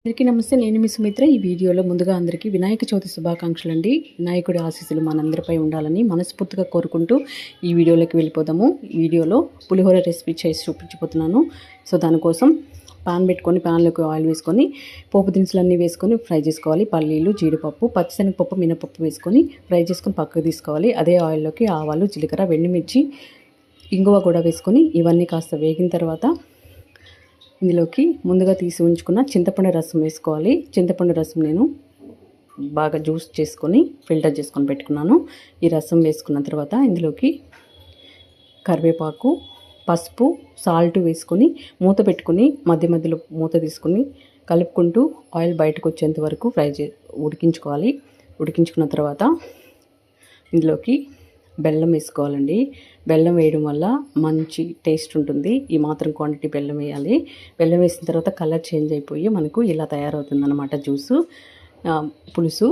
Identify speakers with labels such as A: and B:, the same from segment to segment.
A: అందరికీ నమస్తే. నేను మీ సుమిత్ర. ఈ వీడియోలో ముందుగా అందరికీ వినాయక చవితి శుభాకాంక్షలు అండి. వినాయకుడి ఆశీస్సులు మనందరిపై ఉండాలని మనస్ఫూర్తిగా కోరుకుంటూ ఈ వీడియోలోకి వెళ్ళిపోదాము. ఈ వీడియోలో పులిహోర రెసిపీ చేసి చూపించబోతున్నాను. సో దానికోసం పాన్ పెట్టుకొని పాన్లోకి ఆయిల్ వేసుకొని పోపు దినుసులన్నీ వేసుకొని ఫ్రై చేసుకోవాలి. పల్లీలు, జీడిపప్పు, పచ్చిశనగపప్పు, మినపప్పు వేసుకొని ఫ్రై చేసుకొని పక్కకు తీసుకోవాలి. అదే ఆయిల్లోకి ఆవాలు, జీలకర్ర, వెండిమిర్చి, ఇంగువ కూడా వేసుకొని ఇవన్నీ కాస్త వేగిన తర్వాత ఇందులోకి ముందుగా తీసి ఉంచుకున్న చింతపండు రసం వేసుకోవాలి. చింతపండు రసం నేను బాగా జ్యూస్ చేసుకొని ఫిల్టర్ చేసుకొని పెట్టుకున్నాను. ఈ రసం వేసుకున్న తర్వాత ఇందులోకి కరివేపాకు, పసుపు, సాల్ట్ వేసుకొని మూత పెట్టుకుని మధ్య మధ్యలో మూత తీసుకుని కలుపుకుంటూ ఆయిల్ బయటకు వచ్చేంత వరకు ఉడికించుకోవాలి. ఉడికించుకున్న తర్వాత ఇందులోకి బెల్లం వేసుకోవాలండి. బెల్లం వేయడం వల్ల మంచి టేస్ట్ ఉంటుంది. ఈ మాత్రం క్వాంటిటీ బెల్లం వేయాలి. బెల్లం వేసిన తర్వాత కలర్ చేంజ్ అయిపోయి మనకు ఇలా తయారవుతుంది అన్నమాట జ్యూసు, పులుసు.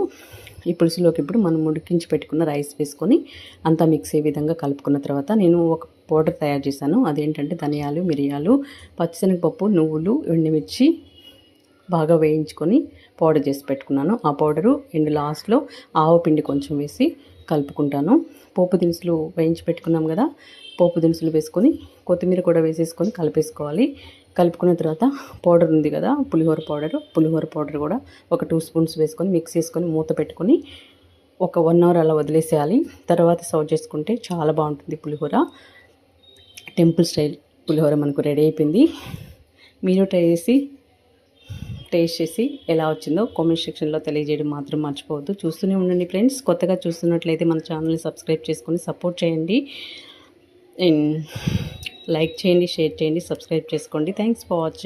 A: ఈ పులుసులోకి ఇప్పుడు మనం ఉడికించి పెట్టుకున్న రైస్ వేసుకొని అంతా మిక్స్ అయ్యే విధంగా కలుపుకున్న తర్వాత నేను ఒక పౌడర్ తయారు చేశాను. అదేంటంటే ధనియాలు, మిరియాలు, పచ్చిశనగపప్పు, నువ్వులు, ఎండుమిర్చి బాగా వేయించుకొని పౌడర్ చేసి పెట్టుకున్నాను. ఆ పౌడరు లాస్ట్లో ఆవపిండి కొంచెం వేసి కలుపుకుంటాను. పోపు దినుసులు వేయించి పెట్టుకున్నాం కదా, పోపు దినుసులు వేసుకొని కొత్తిమీర కూడా వేసేసుకొని కలిపేసుకోవాలి. కలుపుకున్న తర్వాత పౌడర్ ఉంది కదా, పులిహోర పౌడర్ కూడా ఒక 2 స్పూన్స్ వేసుకొని మిక్స్ చేసుకొని మూత పెట్టుకొని ఒక 1 అవర్ అలా వదిలేసేయాలి. తర్వాత సర్వ్ చేసుకుంటే చాలా బాగుంటుంది పులిహోర. టెంపుల్ స్టైల్ పులిహోర మనకు రెడీ అయిపోయింది. మీరు ట్రై చేసి టేస్ట్ చేసి ఎలా వచ్చిందో కామెంట్ సెక్షన్లో తెలియజేయడం మాత్రం మర్చిపోవద్దు. చూస్తూనే ఉండండి ఫ్రెండ్స్. కొత్తగా చూస్తున్నట్లయితే మన ఛానల్ని సబ్స్క్రైబ్ చేసుకొని సపోర్ట్ చేయండి, లైక్ చేయండి, షేర్ చేయండి, సబ్స్క్రైబ్ చేసుకోండి. Thanks for watching.